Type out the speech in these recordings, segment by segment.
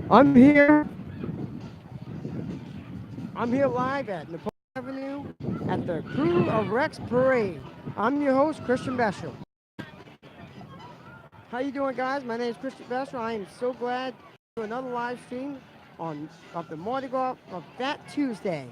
I'm here. I'm here live at Napoleon Avenue at the Krewe of Rex Parade. I'm your host, Christian Beshel. How you doing, guys? My name is Christian Beshel. I am so glad to do another live stream of the Mardi Gras of Fat Tuesday.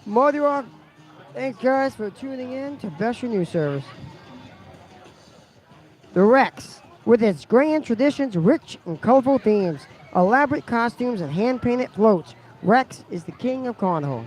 Mardi Gras, thanks guys for tuning in to Beshel News Service. The Rex, with its grand traditions, rich and colorful themes, elaborate costumes, and hand-painted floats, Rex is the king of carnival.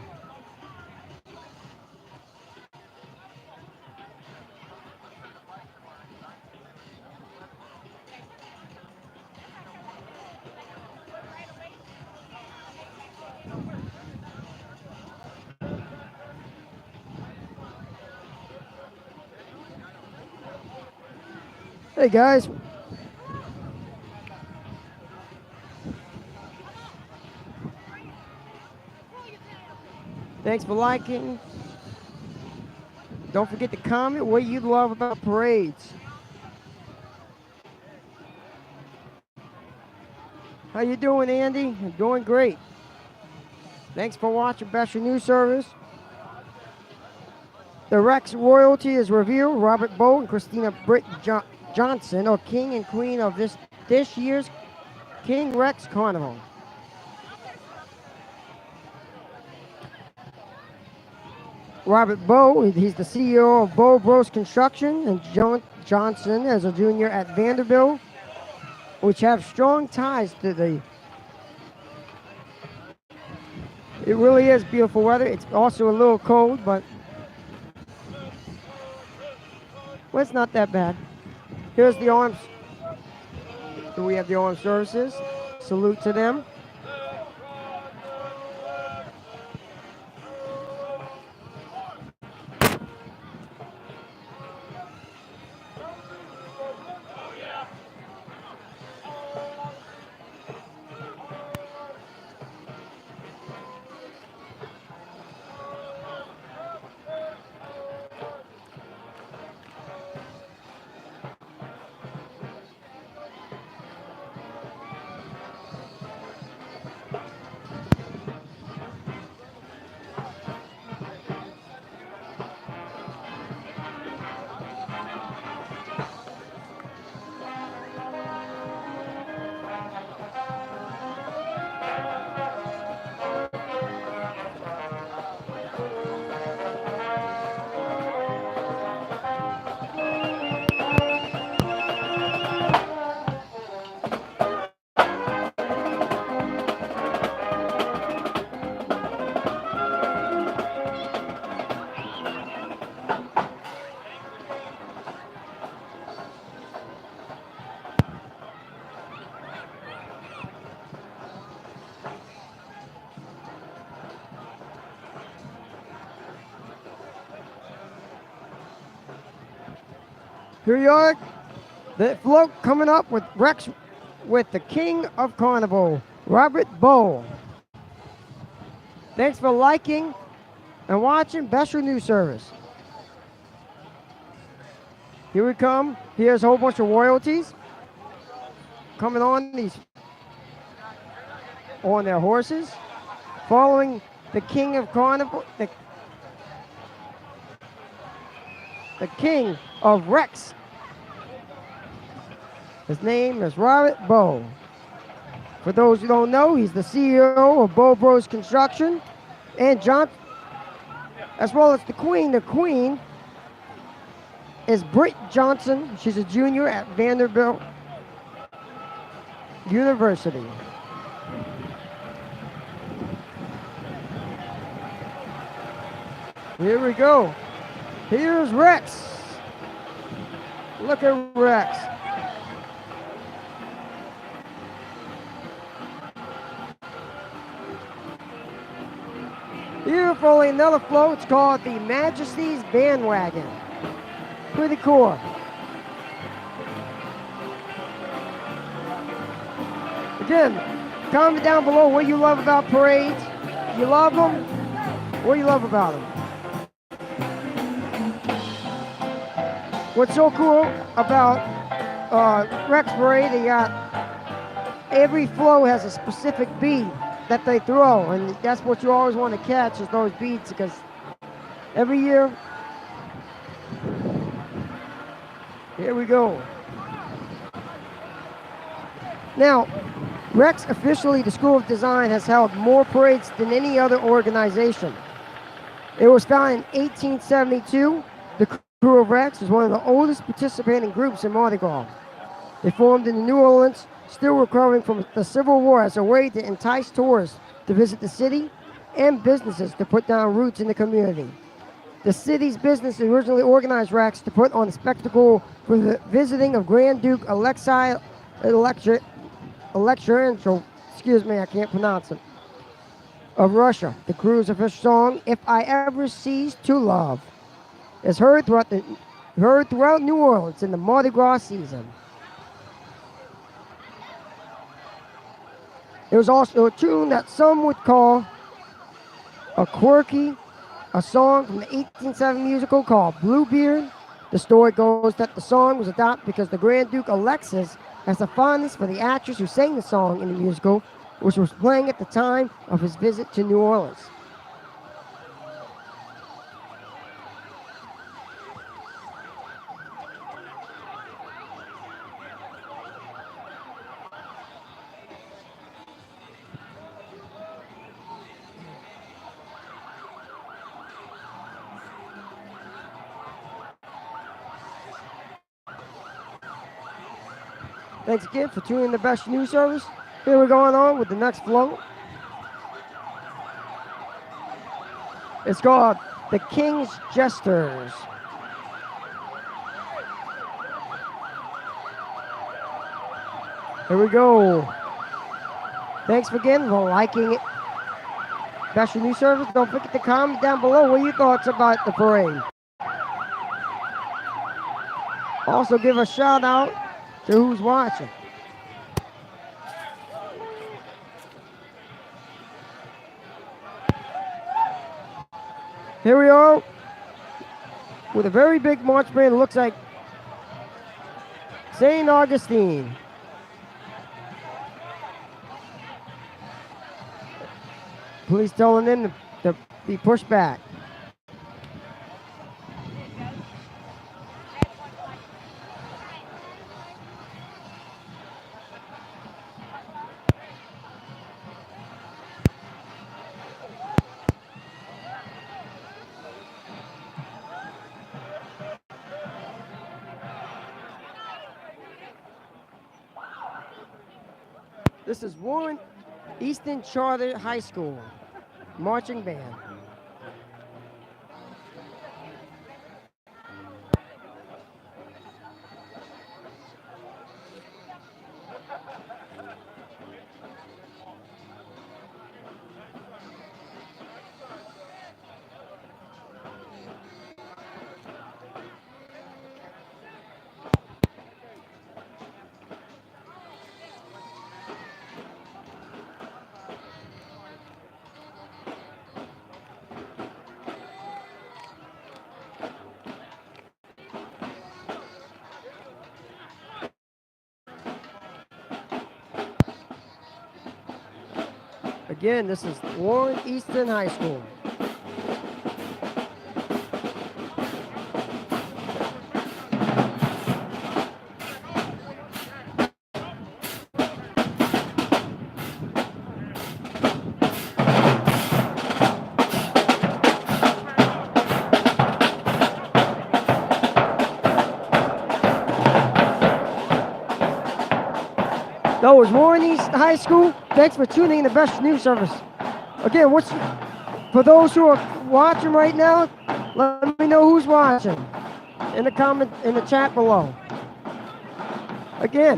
Hey guys, thanks for liking. Don't forget to comment what you love about parades. How you doing, Andy? I'm doing great. Thanks for watching Beshel News Service. The Rex royalty is revealed. Robert Bow and Christina Britt Johnson are king and queen of this year's King Rex Carnival. Robert Bow, he's the CEO of Bow Bros Construction, and Johnson is a junior at Vanderbilt, which have strong ties to the. It really is beautiful weather. It's also a little cold, but well, it's not that bad. Here's the arms. We have the armed services. Salute to them. Here you are, the float coming up with Rex, with the king of carnival, Robert Bow. Thanks for liking and watching Beshel News Service. Here we come. Here's a whole bunch of royalties coming on their horses, following the king of carnival, the king of Rex. His name is Robert Bow. For those who don't know, he's the CEO of Bow Bros Construction, and as well as the queen. The queen is Britt Johnson. She's a junior at Vanderbilt, University. Here we go. Here's Rex. Look at Rex. Here for another float. It's called the Majesty's Bandwagon. Pretty cool. Again, comment down below what you love about parades. You love them? What do you love about them? What's so cool about Rex Parade, they got every flow has a specific bead that they throw, and that's what you always want to catch is those beads, because every year, here we go. Now, Rex officially, the School of Design, has held more parades than any other organization. It was founded in 1872. The Krewe Of Rex is one of the oldest participating groups in Mardi Gras. They formed in New Orleans, still recovering from the Civil War, as a way to entice tourists to visit the city and businesses to put down roots in the community. The city's business originally organized Rex to put on a spectacle for the visiting of Grand Duke Alexei excuse me, I can't pronounce it, of Russia. The crew's official song, "If I Ever Cease to Love," is heard throughout New Orleans in the Mardi Gras season. It was also a tune that some would call a song from the 1870 musical called Bluebeard. The story goes that the song was adopted because the Grand Duke Alexis has a fondness for the actress who sang the song in the musical, which was playing at the time of his visit to New Orleans. Thanks again for tuning in the Best News Service. Here we're going on with the next float. It's called the King's Jesters. Here we go. Thanks again for liking it. Best News Service. Don't forget to comment down below what your thoughts about the parade. Also give a shout out to who's watching. Here we are with a very big march band. It looks like St. Augustine. Police telling them to be pushed back. This is Warren Easton Charter High School marching band. Again, this is Warren Easton High School. That was Warren East High School. Thanks for tuning in to Best News Service. Again, for those who are watching right now, let me know who's watching in the chat below. Again,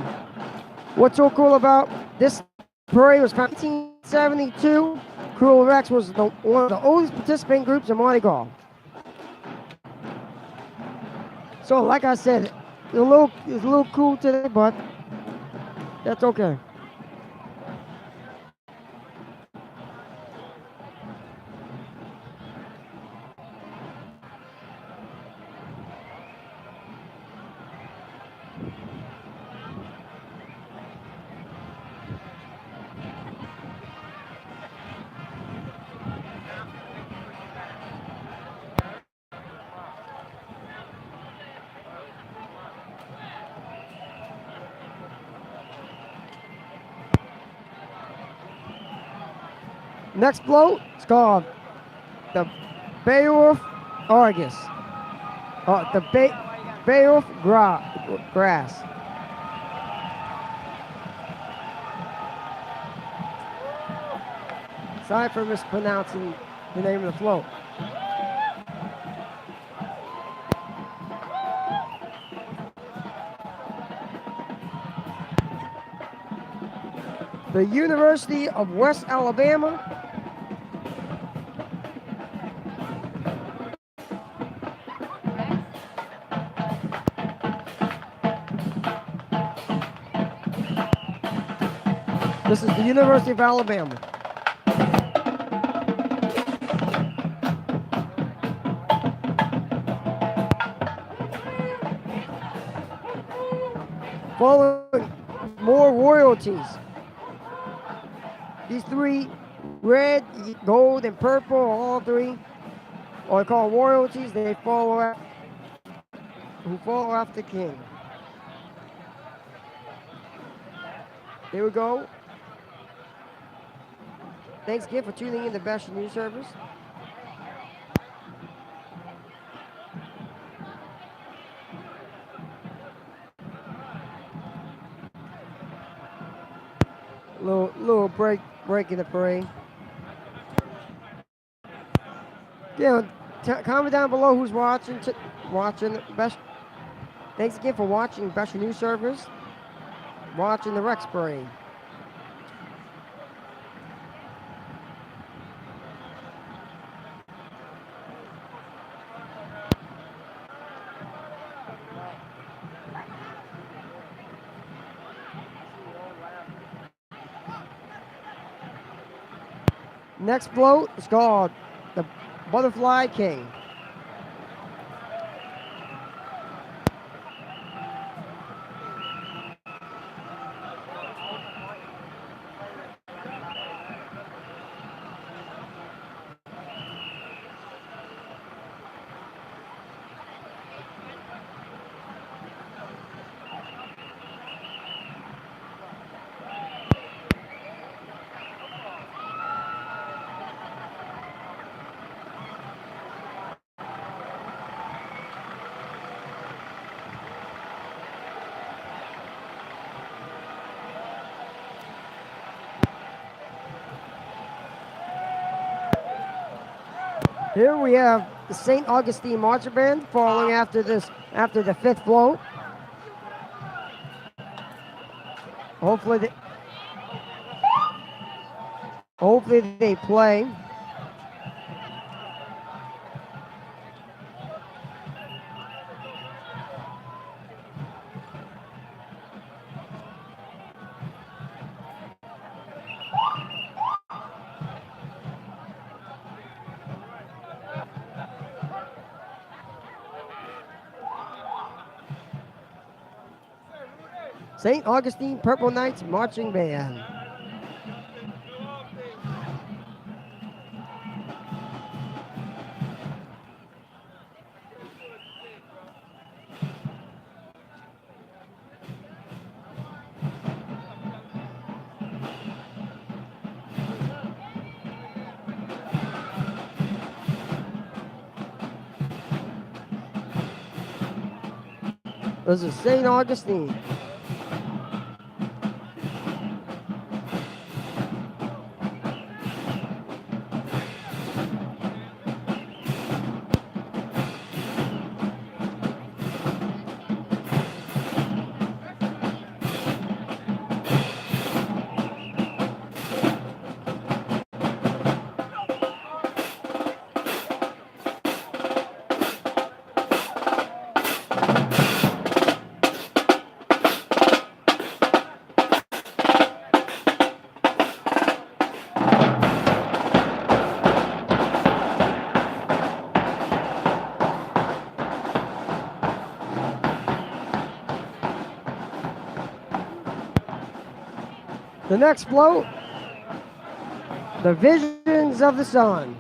what's so cool about this parade was founded in 1972. Krewe Of Rex was one of the oldest participating groups in Mardi Gras. So, like I said, it's a little cool today, but that's okay. Next float is called the Beowulf Argus. The Beowulf Grass. Sorry for mispronouncing the name of the float. The University of West Alabama. This is the University of Alabama. Following more royalties. These three, red, gold, and purple, all three are called royalties. They follow after the king. There we go. Thanks again for tuning in to Best News Service. Little break in the parade. Yeah, comment down below who's watching Best. Thanks again for watching Best News Service. Watching the Rex Parade. Next float is called the Butterfly King. Here we have the St. Augustine Marching Band following after the fifth float. Hopefully they play. St. Augustine Purple Knights Marching Band. This is St. Augustine. The next float, the Visions of the Sun.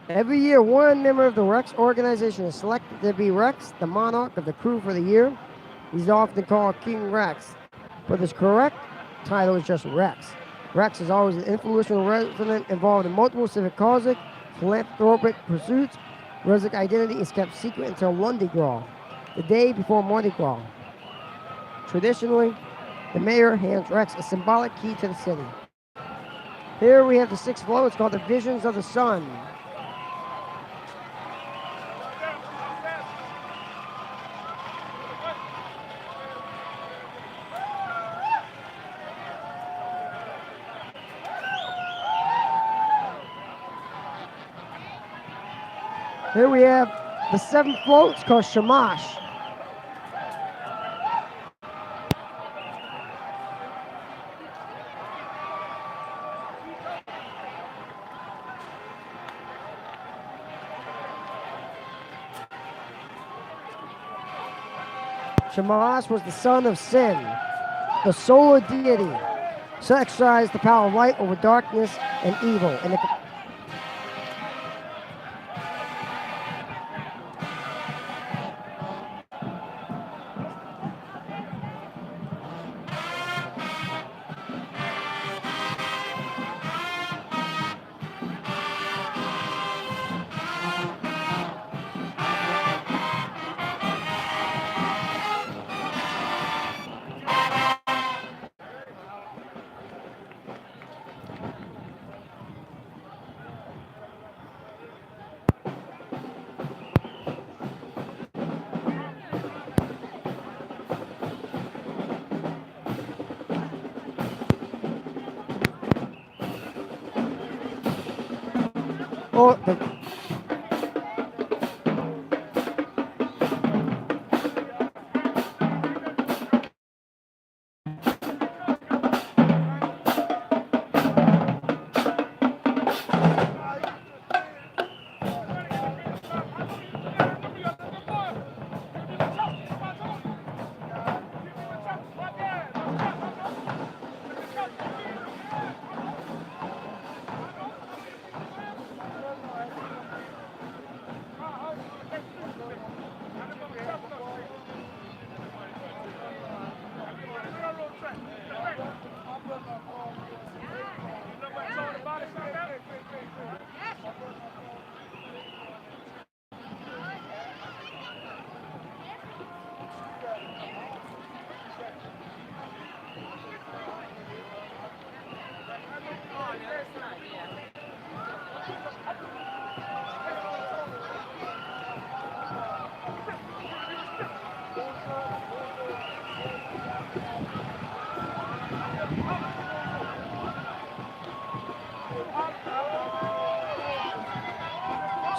Every year, one member of the Rex organization is selected to be Rex, the monarch of the crew for the year. He's often called King Rex, but his correct title is just Rex. Rex is always an influential resident involved in multiple civic causes, philanthropic pursuits. Rex identity is kept secret until Lundi Gras, the day before Mardi Gras. Traditionally, the mayor hands Rex a symbolic key to the city. Here we have the sixth float. It's called the Visions of the Sun. Here we have the seventh float. It's called Shamash. Shamash was the son of Sin, the solar deity, so exercised the power of light over darkness and evil. And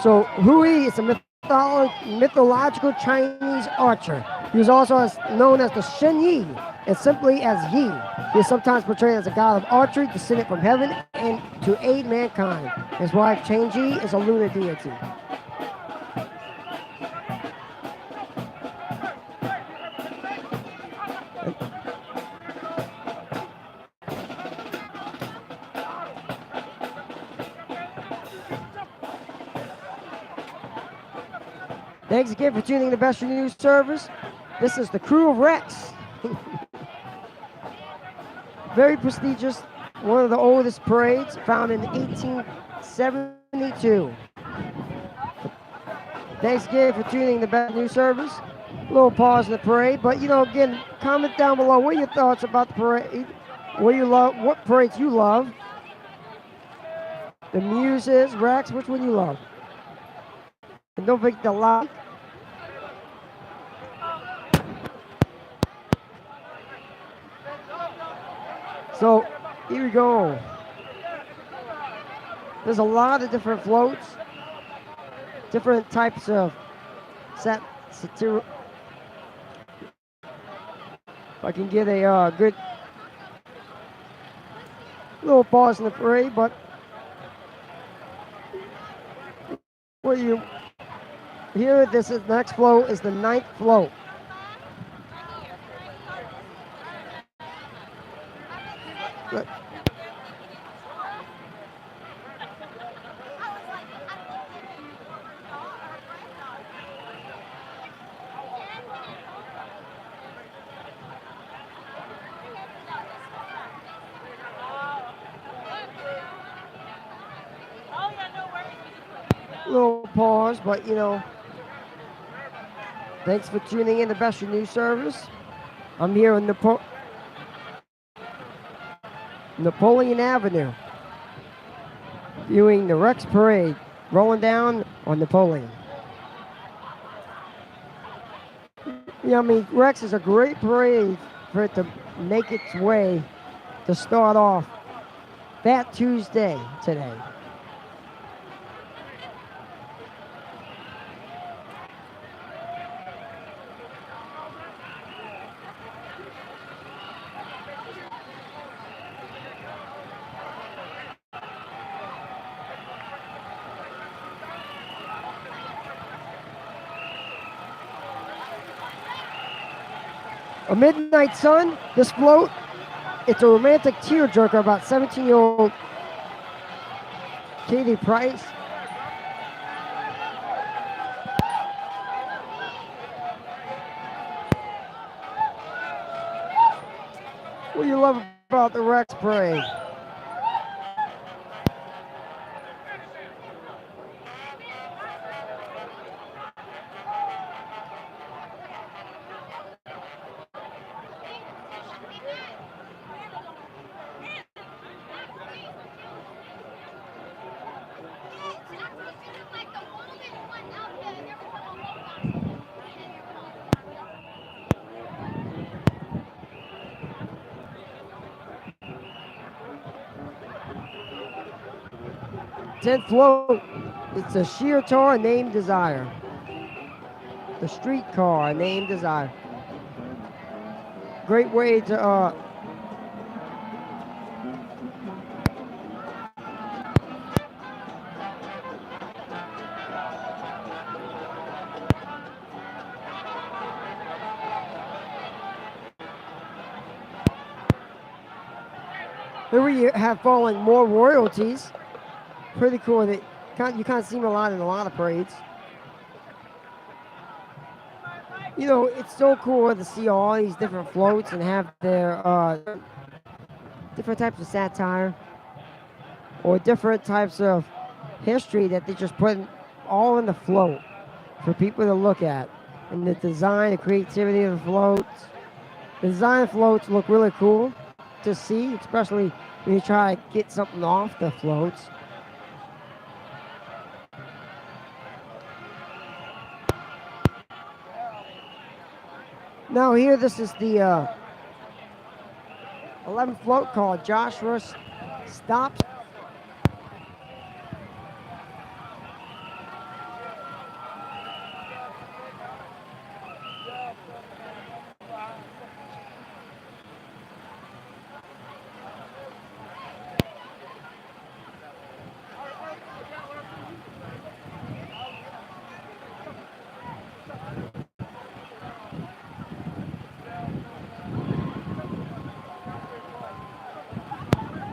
so Hui is a mythological Chinese archer. He was also known as the Shen Yi, and simply as Yi. He is sometimes portrayed as a god of archery descended from heaven and to aid mankind. His wife Chang Ji is a lunar deity. Thanks again for tuning in to Best News Service. This is the Krewe of Rex. Very prestigious, one of the oldest parades, found in 1872. Thanks again for tuning in to Best News Service. A little pause in the parade, but again, comment down below what are your thoughts about the parade, what you love, what parades you love, the muses, Rex, which one you love. And don't forget to like. So here we go. There's a lot of different floats, different types of If I can get a good little pause in the parade, but what you here, this is next float is the 9th float. Little pause, but thanks for tuning in to Best News Service. I'm here on Napoleon Avenue, viewing the Rex Parade rolling down on Napoleon. Rex is a great parade for it to make its way to start off Fat Tuesday today. A Midnight Sun, this float, it's a romantic tearjerker about 17-year-old Katie Price. What do you love about the Rex Parade? Tenth float, it's a sheer tar named Desire. The streetcar named Desire. Great way to here we have falling more royalties. Pretty cool. You can't see them a lot in a lot of parades. It's so cool to see all these different floats and have their different types of satire or different types of history that they just put all in the float for people to look at. And the design, the creativity of the floats. The design of floats look really cool to see, especially when you try to get something off the floats. Now here, this is the 11th float called Joshua Stops.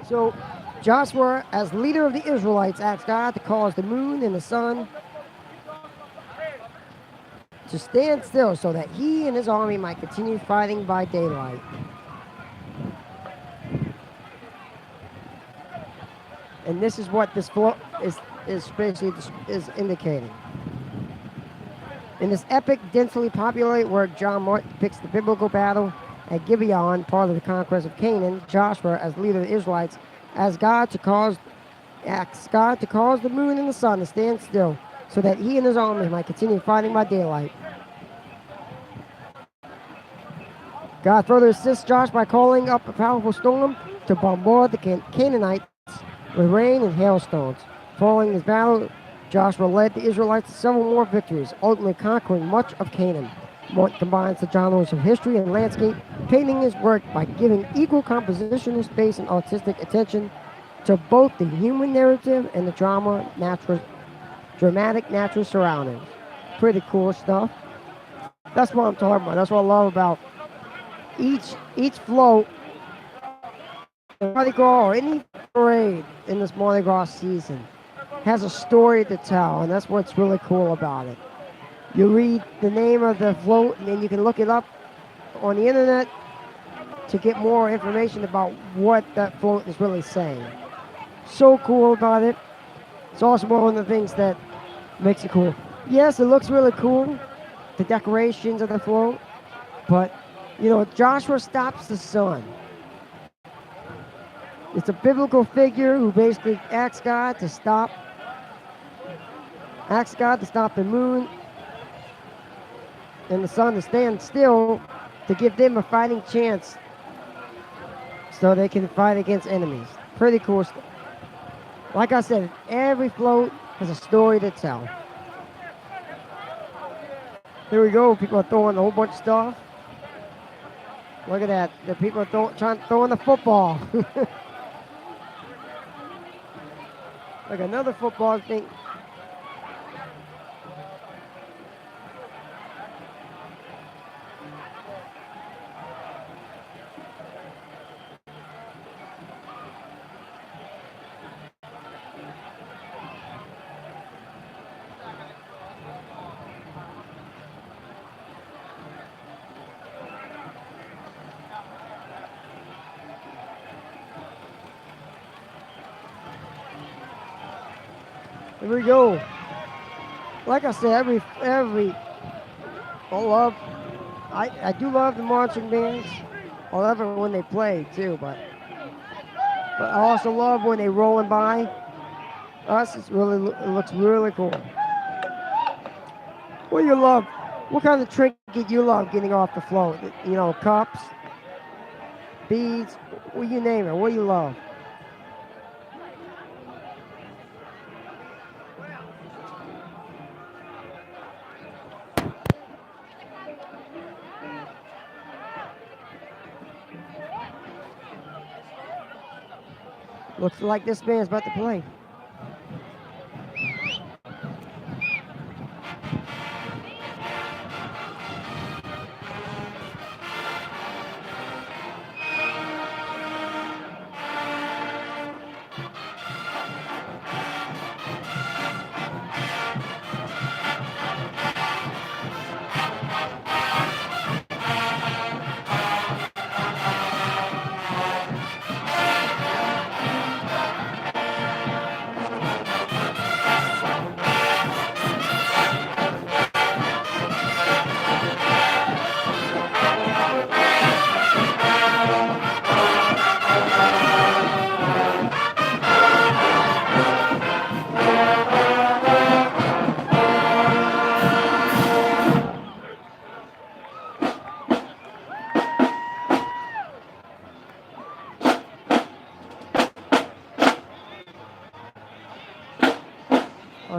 So Joshua, as leader of the Israelites, asked God to cause the moon and the sun to stand still so that he and his army might continue fighting by daylight. And this is what this float is basically is indicating. In this epic, densely populated work, John Martin depicts the biblical battle at Gibeon, part of the conquest of Canaan. Joshua, as leader of the Israelites, asks God to cause the moon and the sun to stand still so that he and his army might continue fighting by daylight. God further assists Joshua by calling up a powerful storm to bombard the Canaanites with rain and hailstones. Following this battle, Joshua led the Israelites to several more victories, ultimately conquering much of Canaan. Combines the genres of history and landscape. Painting his work by giving equal compositional space and artistic attention to both the human narrative and the dramatic natural surroundings. Pretty cool stuff. That's what I'm talking about. That's what I love about each float in Mardi Gras or any parade in this Mardi Gras season has a story to tell, and that's what's really cool about it. You read the name of the float, and then you can look it up on the internet to get more information about what that float is really saying. So cool about it. It's also one of the things that makes it cool. Yes, it looks really cool, the decorations of the float, but Joshua stops the sun. It's a biblical figure who basically asks God to stop the moon and the sun to stand still to give them a fighting chance so they can fight against enemies. Pretty cool stuff. Like I said, every float has a story to tell. Here we go. People are throwing a whole bunch of stuff. Look at that. The people are throwing the football. Like another football thing. Here we go. Like I said, I do love the marching bands. I love it when they play too, but I also love when they rolling by us. It looks really cool. What do you love? What kind of trinket you love getting off the float? Cups, beads, you name it. What do you love? Looks like this band's about to play.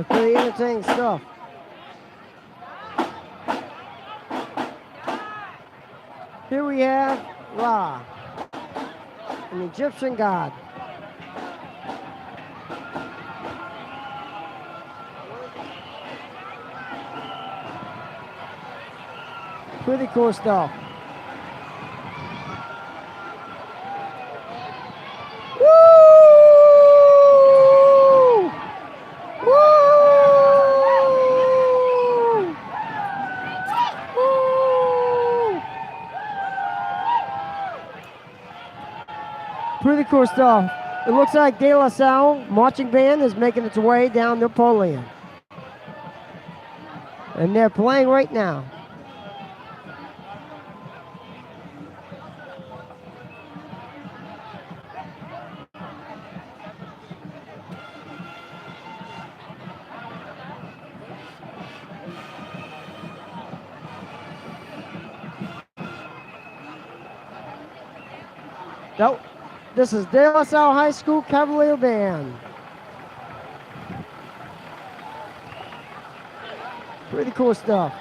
Pretty entertaining stuff. Here we have Ra, an Egyptian god. Pretty cool stuff. Pretty cool stuff. It looks like De La Salle marching band is making its way down Napoleon. And they're playing right now. Nope. This is De La Salle High School Cavalier Band. Pretty cool stuff.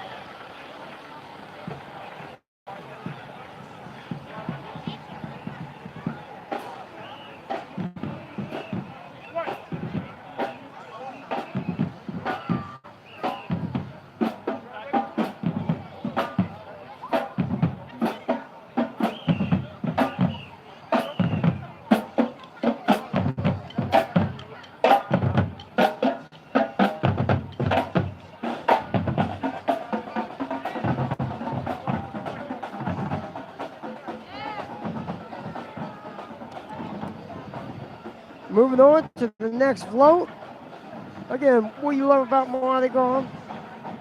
Moving on to the next float. Again, what you love about Mardi Gras?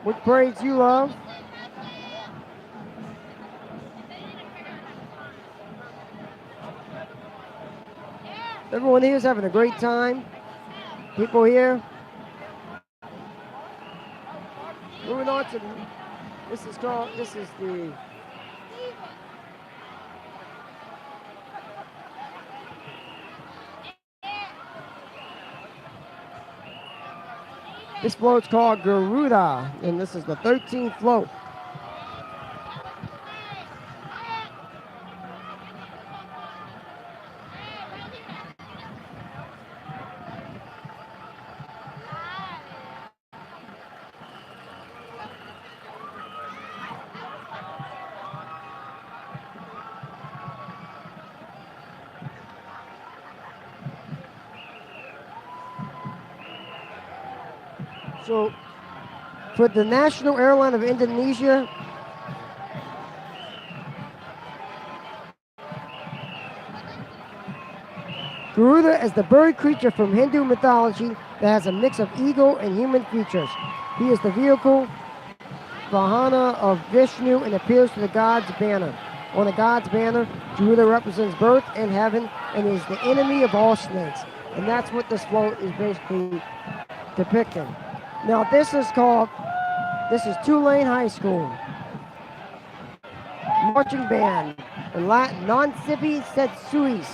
What parades you love? Everyone here is having a great time. People here. Moving on to this is the this float's called Garuda, and this is the 13th float. So, for the national airline of Indonesia, Garuda is the bird creature from Hindu mythology that has a mix of eagle and human features. He is the vehicle, Vahana of Vishnu, and appears to the god's banner. On the god's banner, Garuda represents birth and heaven and is the enemy of all snakes. And that's what this float is basically depicting. Now this is Tulane High School. Marching band, in Latin, non sibi sed suis.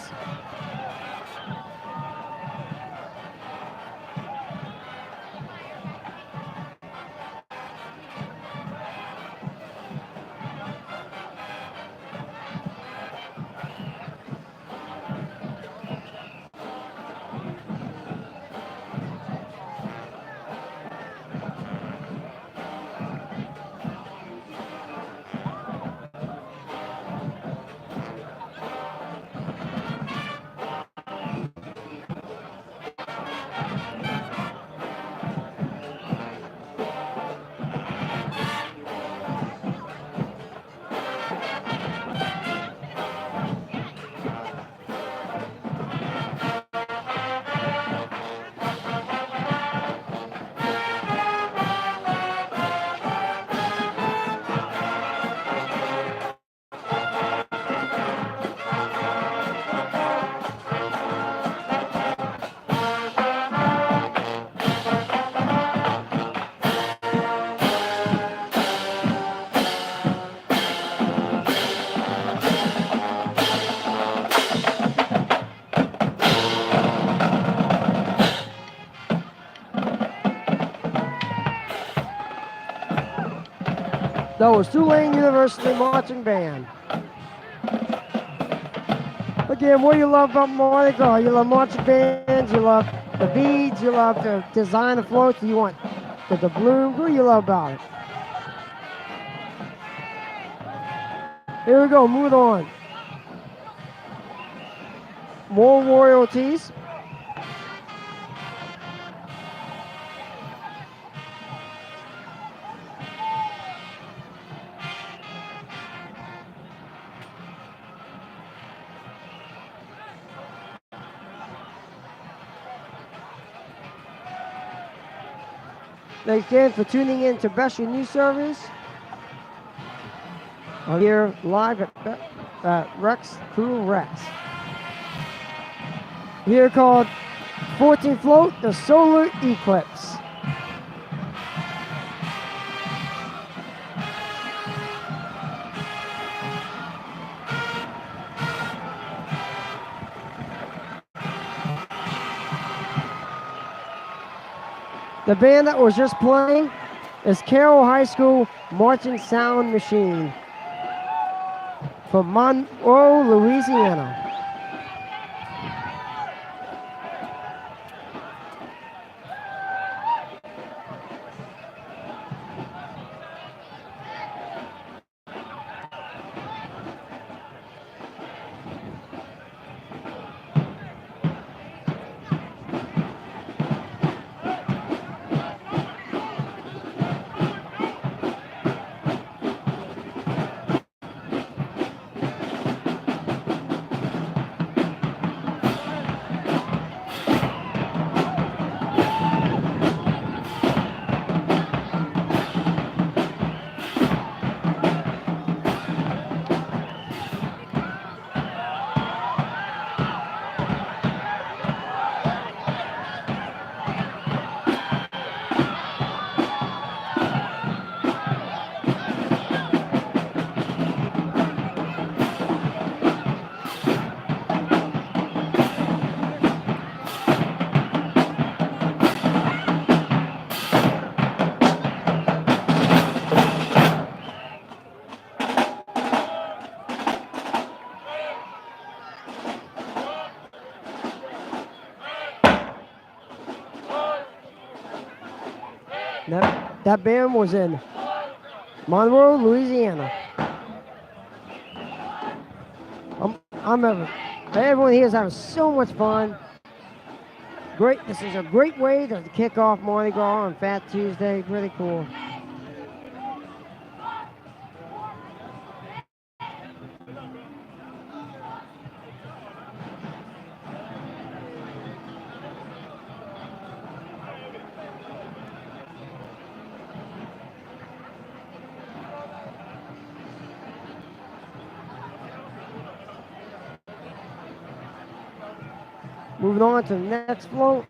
That was Tulane University Marching Band. Again, what do you love about Mardi Gras? You love marching bands, you love the beads, you love the design of floats, you want the bloom. What do you love about it? Here we go, move on. More royalties. Thanks again for tuning in to Besher News Service. I'm here live at Rex, Krewe Of Rex. Here called 14th Float, the Solar Eclipse. The band that was just playing is Carroll High School Marching Sound Machine from Monroe, Louisiana. That band was in Monroe, Louisiana. Everyone here is having so much fun. Great, this is a great way to kick off Mardi Gras on Fat Tuesday. Really cool. Moving on to the next float.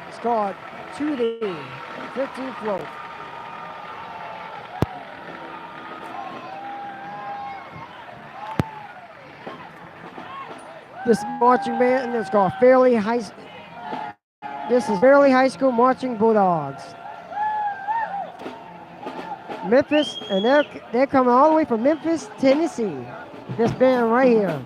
It's called To the 15th float. This marching band is called Fairleigh High. This is Fairleigh High School Marching Bulldogs. Memphis, and they're coming all the way from Memphis, Tennessee. This band right here.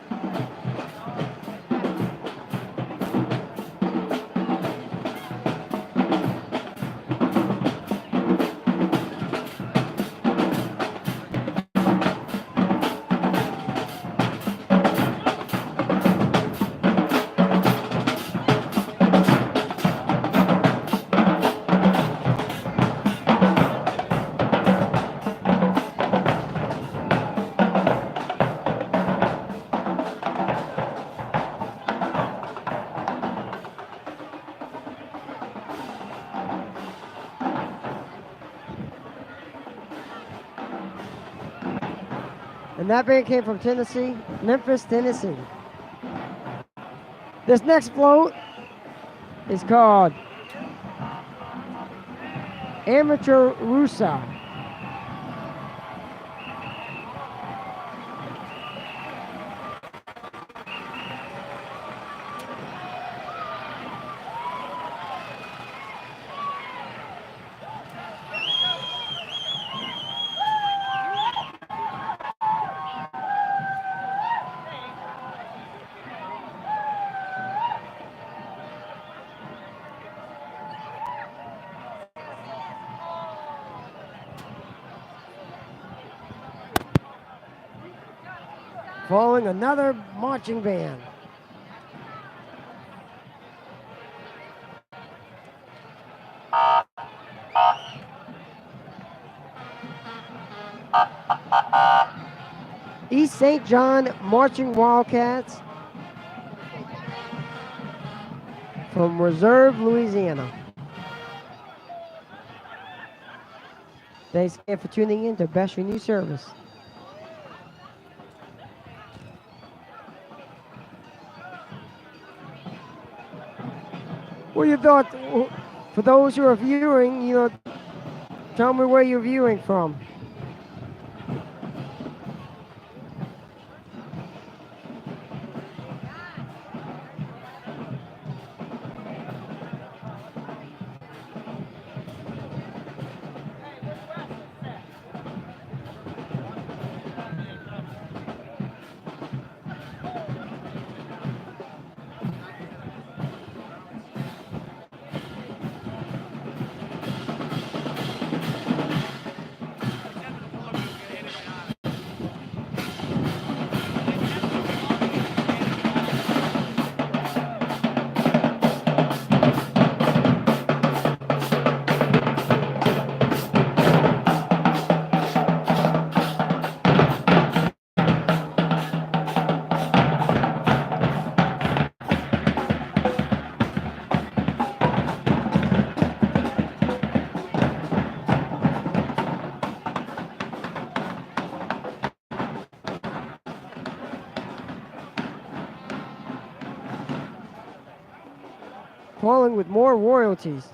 And that band came from Tennessee, Memphis, Tennessee. This next float is called Amateur Rusa. Following another marching band. East St. John Marching Wildcats from Reserve, Louisiana. Thanks again for tuning in to Best New Service. What you thought, for those who are viewing, tell me where you're viewing from. Falling with more royalties.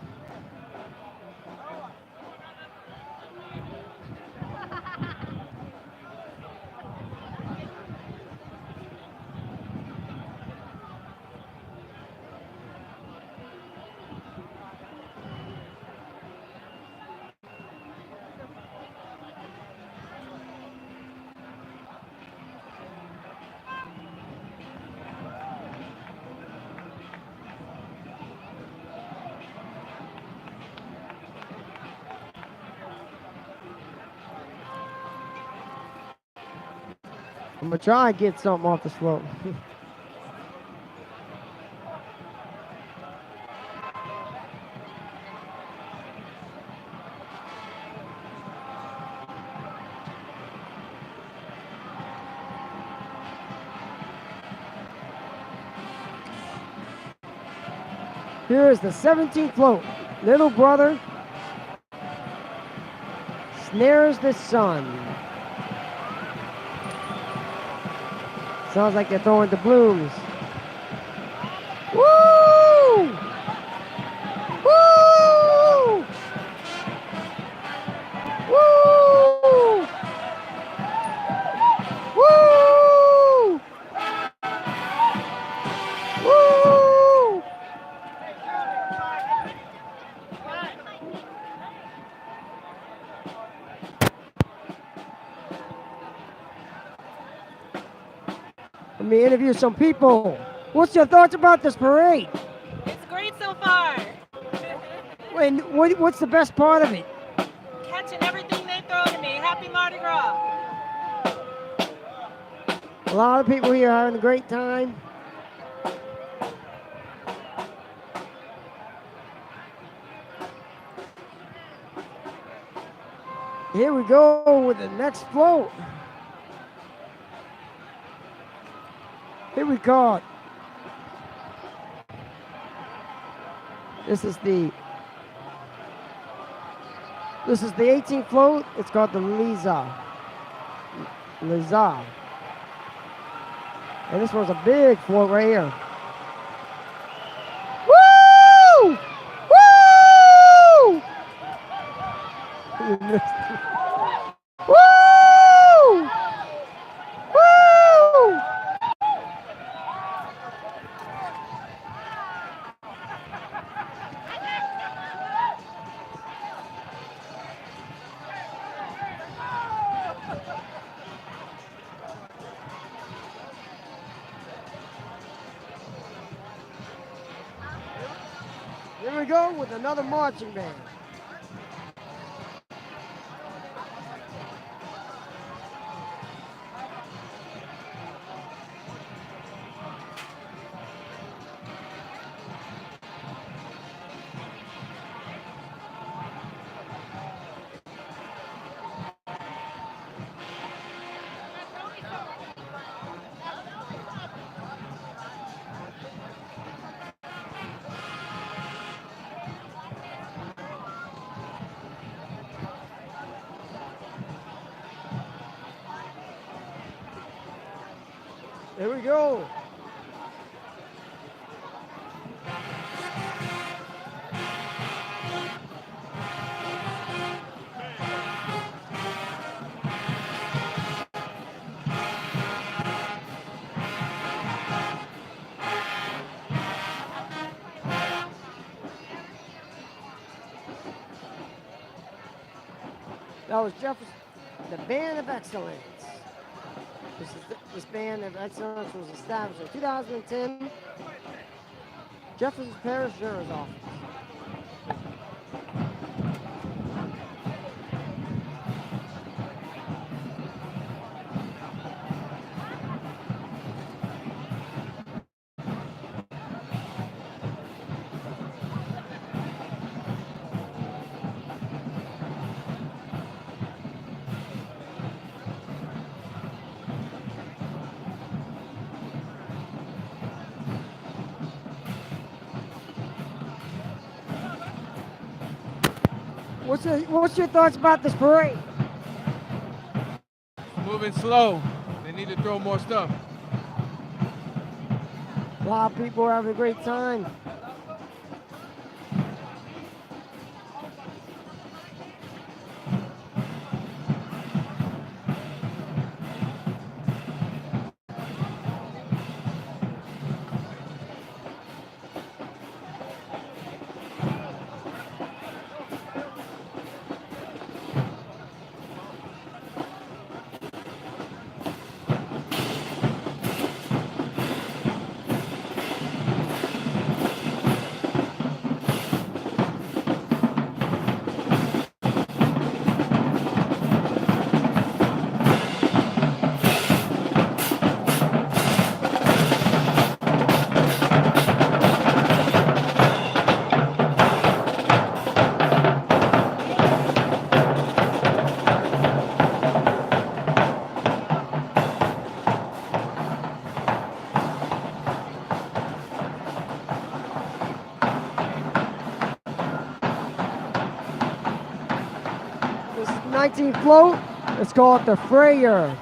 I'm gonna try and get something off the slope. Here is the 17th float. Little brother snares the sun. Sounds like they're throwing doubloons. Woo! Woo! Woo! Woo! Woo! Let me interview some people. What's your thoughts about this parade? It's great so far. And what's the best part of it? Catching everything they throw to me. Happy Mardi Gras. A lot of people here having a great time. Here we go with the next float. Here we go. This is the 18th float. It's called the Liza. And this one's a big float right here. Woo! Woo! Woo! Woo! Here we go with another marching band. Here we go. That was Jefferson, the Band of Excellence. This Band of Excellence was established in 2010. Jefferson Parish Sheriff's Office. What's your thoughts about this parade? Moving slow. They need to throw more stuff. A lot of people are having a great time. 19 float. Let's call it the Freyer.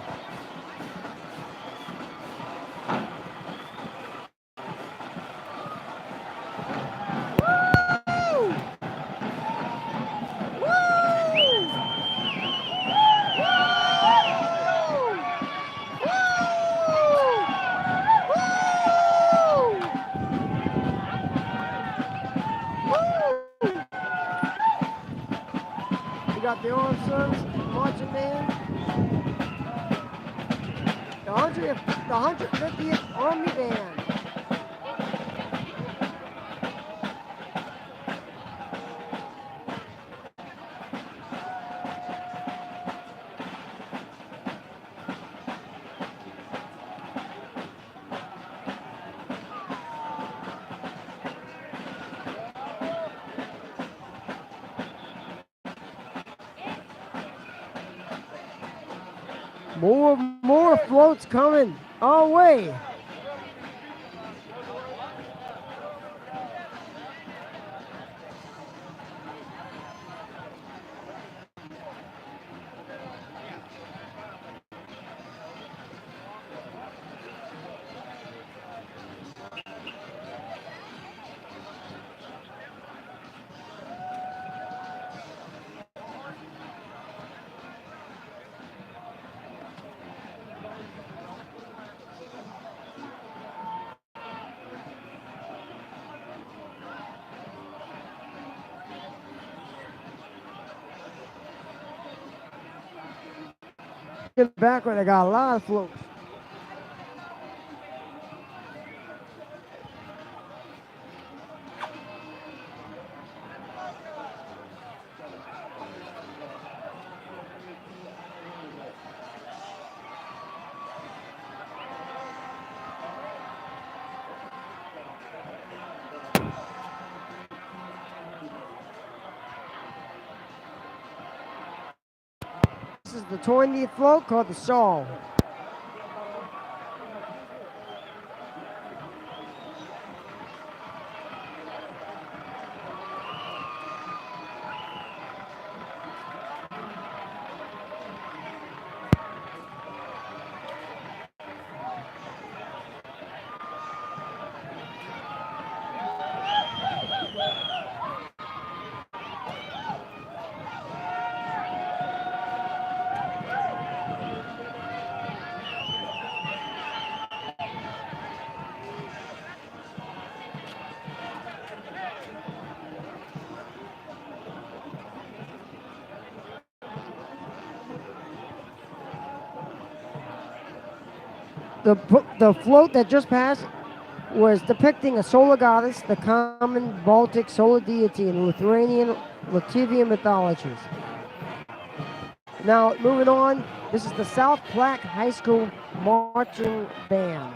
We got the Armed Service Marching Band, the 150th Army Band. More floats coming our way. In the background, I got a lot of floats. This is the 20th float called the Saul. The float that just passed was depicting a solar goddess, the common Baltic solar deity in Lithuanian Latvian mythologies. Now, moving on, this is the South Platte High School Marching Band.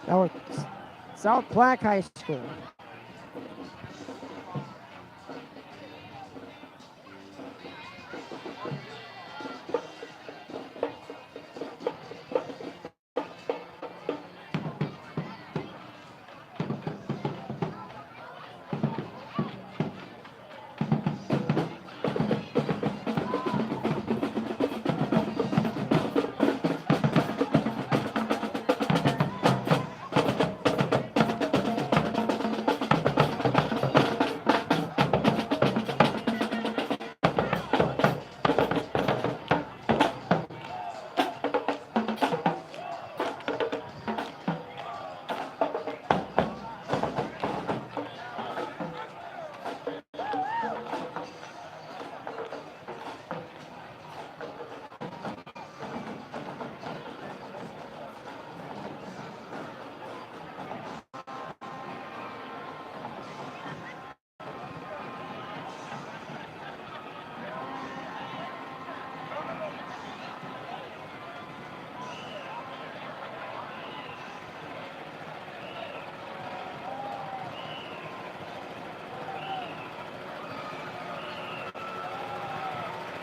That was South Platte High School.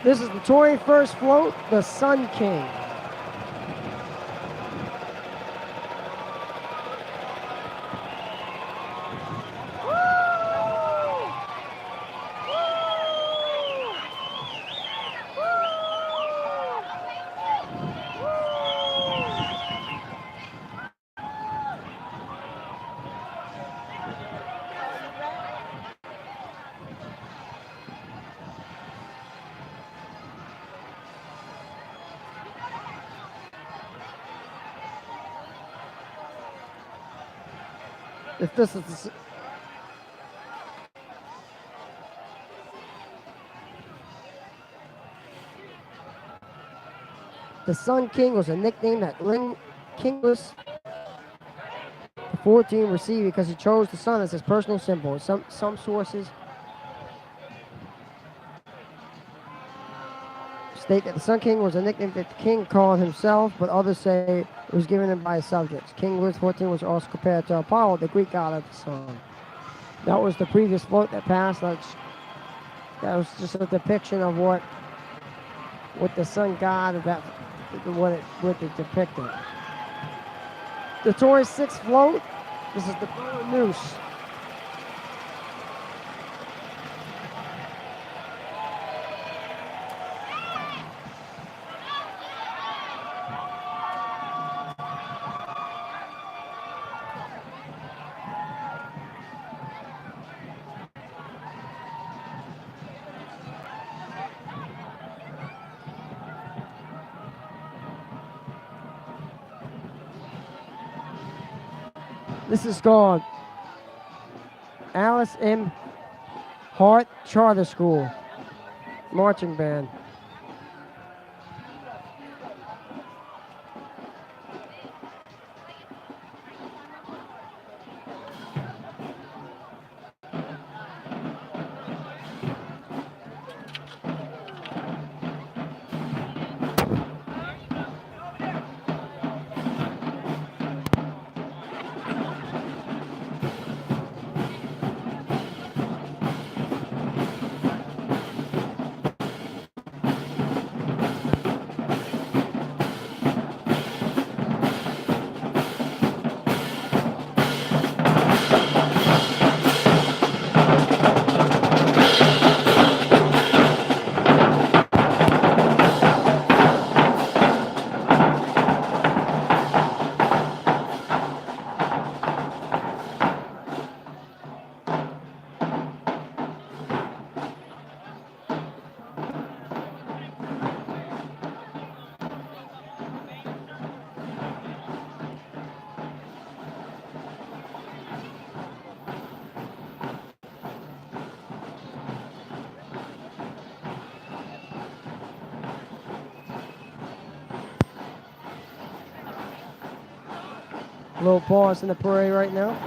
This is the 21st float, the Sun King. If this is the Sun King was a nickname that King Louis XIV received because he chose the sun as his personal symbol. Some sources state that the Sun King was a nickname that the king called himself, but others say it was given him by his subjects. King Louis XIV was also compared to Apollo, the Greek god of the sun. That was the previous float that passed. That was just a depiction of what the sun god, what it depicted. The 26th float, this is the Noose. This is called Alice M. Hart Charter School Marching Band. A little pause in the parade right now.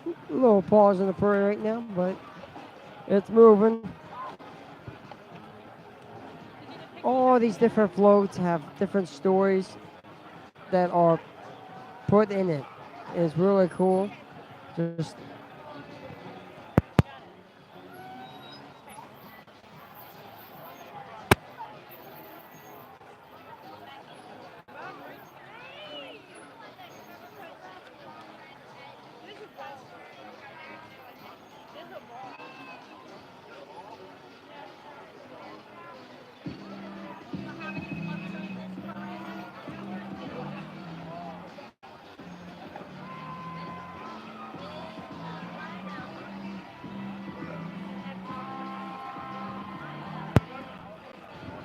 A little pause in the parade right now, but it's moving. All these different floats have different stories that are put in it. It's really cool. Just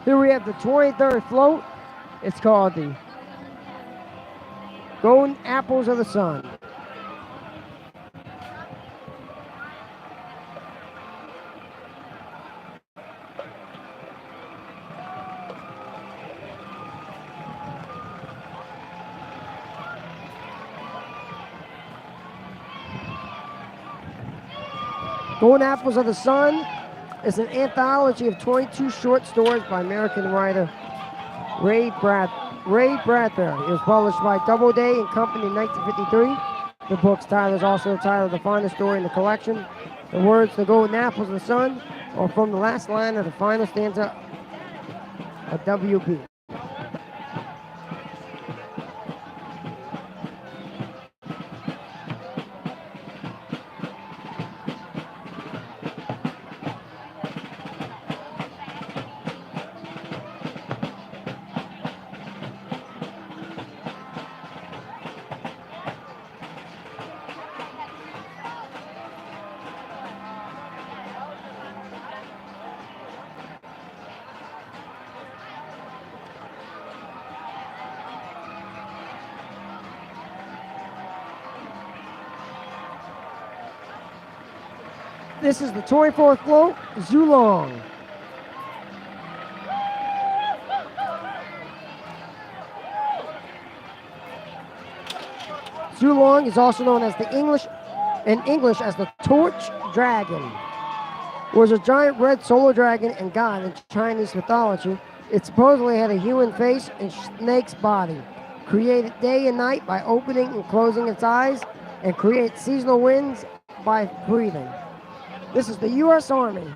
Here we have the 23rd float. It's called the Golden Apples of the Sun. Golden Apples of the Sun is an anthology of 22 short stories by American writer Ray Bradbury. It was published by Doubleday and Company in 1953. The book's title is also the title of the final story in the collection. The words, "The Golden Apples of the Sun," are from the last line of the final stanza of W.B. This is the 24th float, Zulong. Zulong is also known as in English as the Torch Dragon. It was a giant red solar dragon and god in Chinese mythology. It supposedly had a human face and snake's body, created day and night by opening and closing its eyes, and creates seasonal winds by breathing. This is the U.S. Army.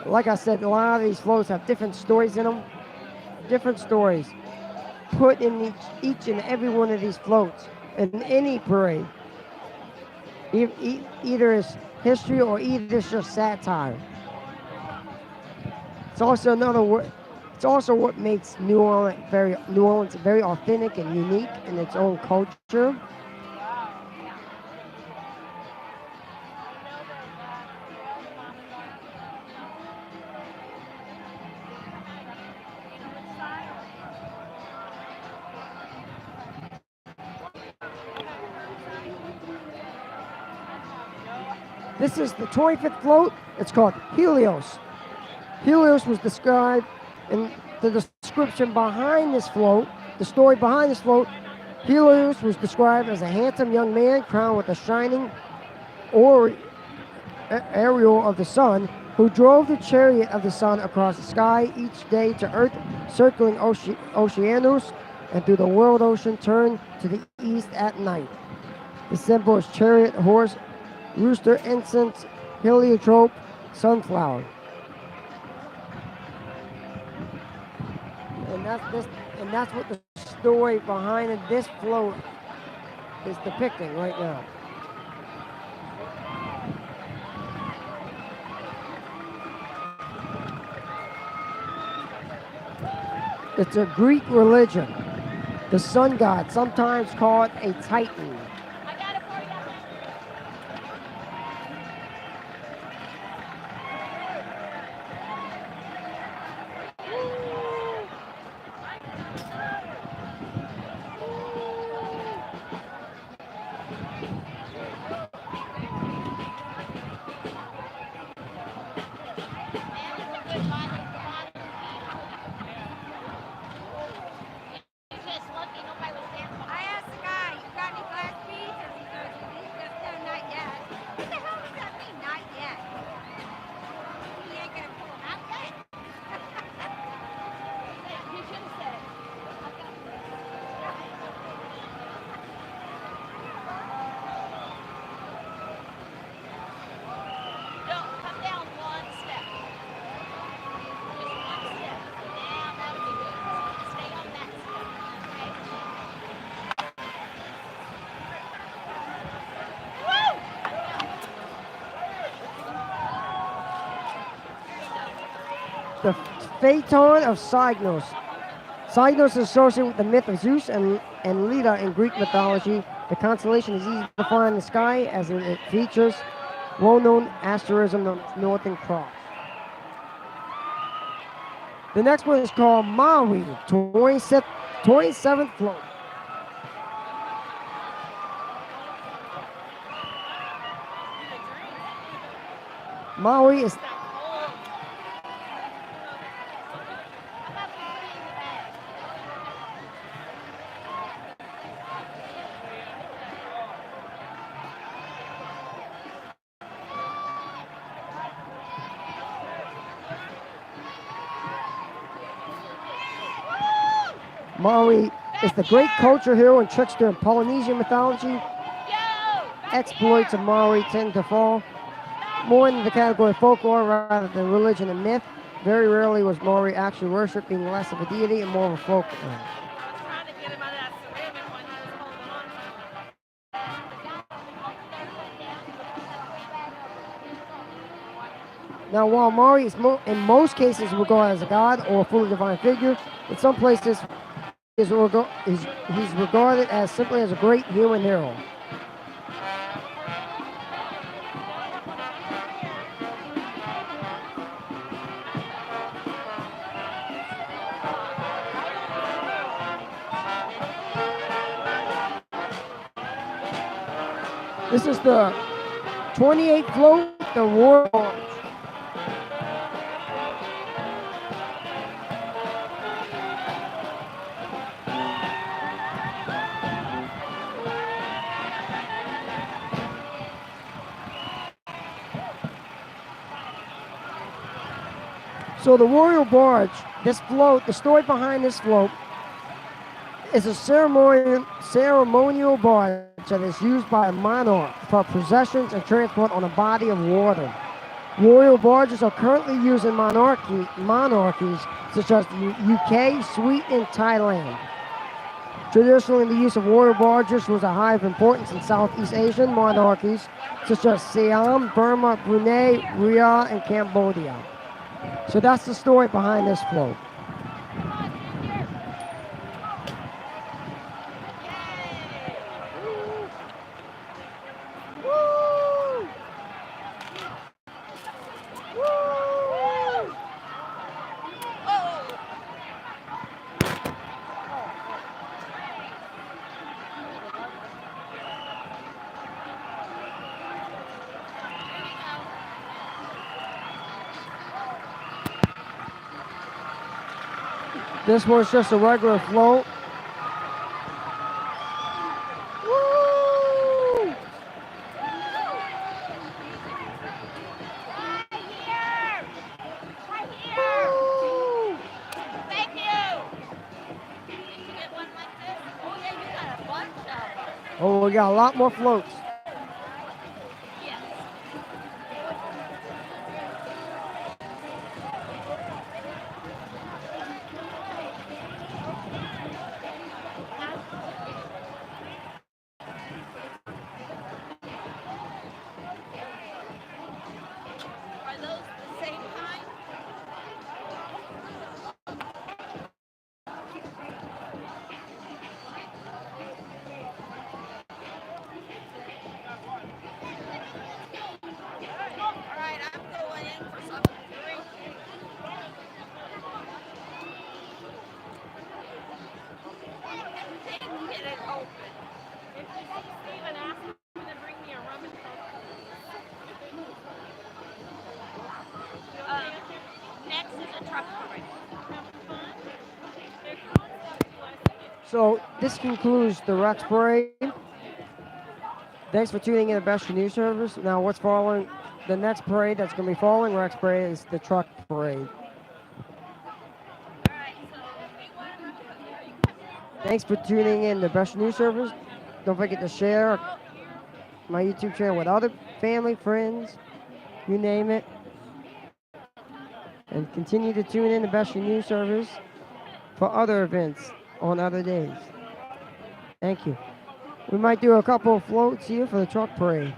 Like I said, a lot of these floats have different stories in them. Different stories put in each and every one of these floats in any parade. Either it's history or either it's just satire. It's also It's also what makes New Orleans very authentic and unique in its own culture. This is the 25th float. It's called Helios. Helios was described in the description behind this float, the story behind this float. Helios was described as a handsome young man crowned with a shining aerial of the sun, who drove the chariot of the sun across the sky each day to Earth, circling Oceanus, and through the world ocean turned to the east at night. The symbol is chariot, horse, rooster, incense, heliotrope, sunflower. And that's what the story behind this float is depicting right now. It's a Greek religion. The sun god, sometimes called a titan. The Phaeton of Cygnos. Cygnos is associated with the myth of Zeus and Leda in Greek mythology. The constellation is easy to find in the sky as it features well-known asterism of Northern Cross. The next one is called Maui, 27th float. Maui is Maui is the great culture hero and trickster in Polynesian mythology. Exploits of Maui tend to fall more into the category of folklore rather than religion and myth. Very rarely was Maui actually worshipped, being less of a deity and more of a folklore. Trying to get him out of that ceramic one he was holding on to. Now, while Maui is in most cases regarded as a god or a fully divine figure, in some places he's regarded as simply as a great human hero. This is the 28th float, the Royal Barge. So the Royal Barge, this float, the story behind this float is a ceremonial barge that is used by a monarch for processions and transport on a body of water. Royal barges are currently used in monarchies such as the UK, Sweden, and Thailand. Traditionally, the use of royal barges was a high of importance in Southeast Asian monarchies such as Siam, Burma, Brunei, Riyadh, and Cambodia. So that's the story behind this float. This one's just a regular float. Woo! Right here! Woo! Thank you! Did you get one like this? Oh yeah, you got a bunch of them. Oh, we got a lot more floats. Yes. Are those the same kind? Alright, I'm going in for something to drink. And get it open. If you see Steven, ask him to bring me a rum and coke. Next is a truck parade. So this concludes the Rex Parade. Thanks for tuning in to Best News Service. Now what's following, the next parade that's going to be following Rex Parade is the Truck Parade. Alright, so you want a rum and coke? Thanks for tuning in to Best News Service. Don't forget to share my YouTube channel with other family, friends, you name it. And continue to tune in to Best News Service for other events on other days. Thank you. We might do a couple of floats here for the Truck Parade.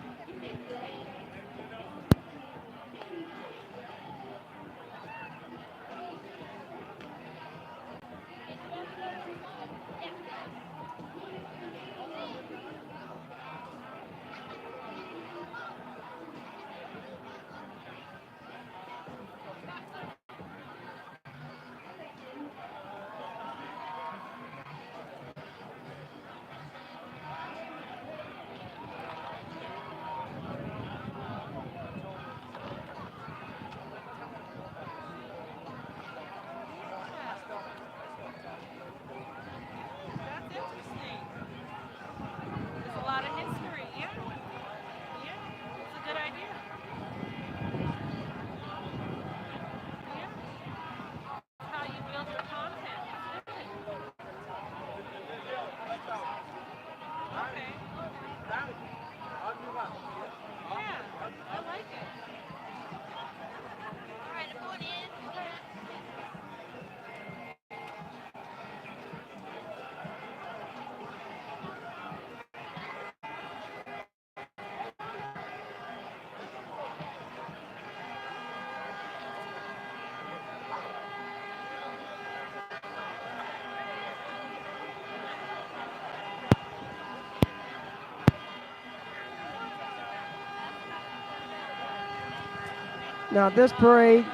Now this parade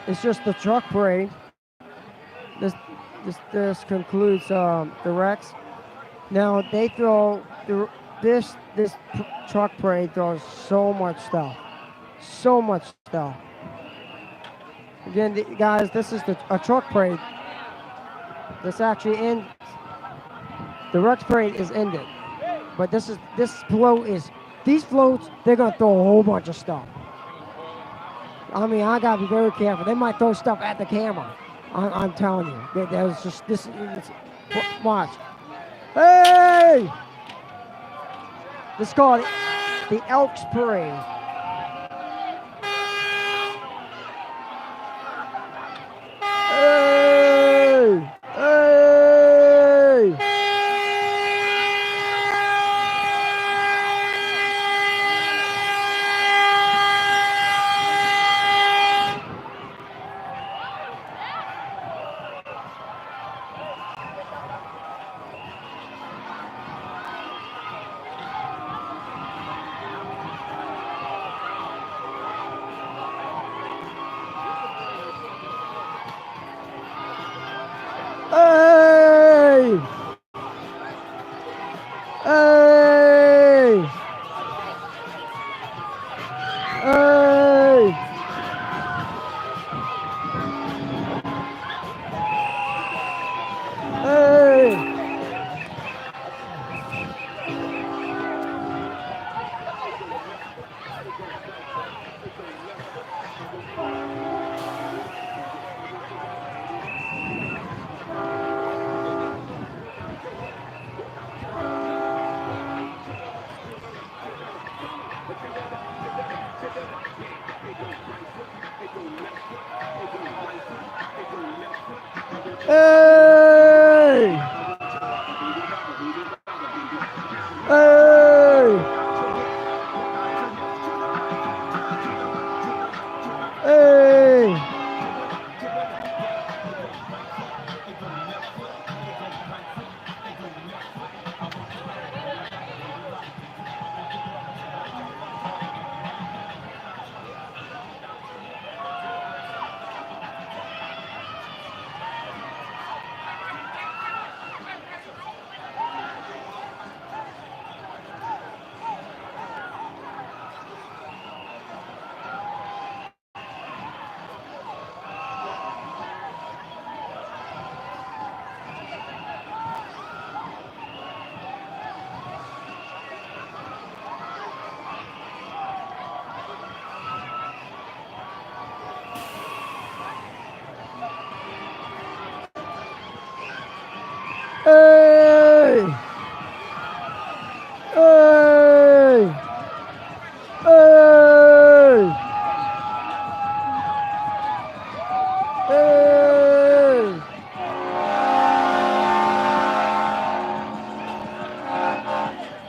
is just the truck parade. This concludes the Rex. Now they throw this truck parade throws so much stuff, so much stuff. Again, guys, this is a truck parade. This actually ends. The Rex parade is ended, but this float is. These floats, they're gonna throw a whole bunch of stuff. I mean, I gotta be very careful. They might throw stuff at the camera. I'm telling you. There's just this. Watch. Hey! This is called the Elks Parade. Hey! Hey! Hey! Hey! Hey! Hey! Hey! Hey! Hey! Hey! Hey! Hey! Hey!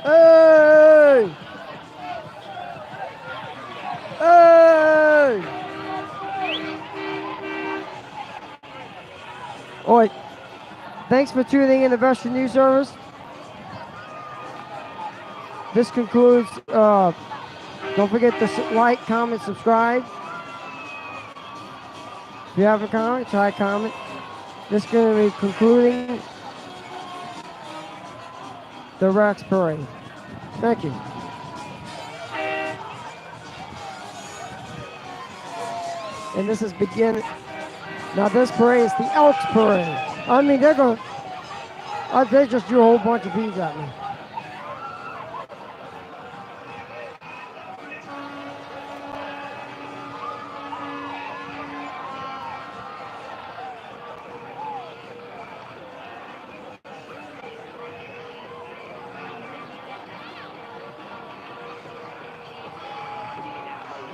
Hey! Hey! All right. Thanks for tuning in to Veteran News Service. This concludes. Don't forget to like, comment, subscribe. If you have a comment, try comment. This is going to be concluding the Rex Parade. Thank you. And this is beginning. Now this parade is the Elks Parade. I mean, they're going. They just drew a whole bunch of beads at me.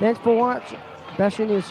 Thanks for watching. Veteran News Service.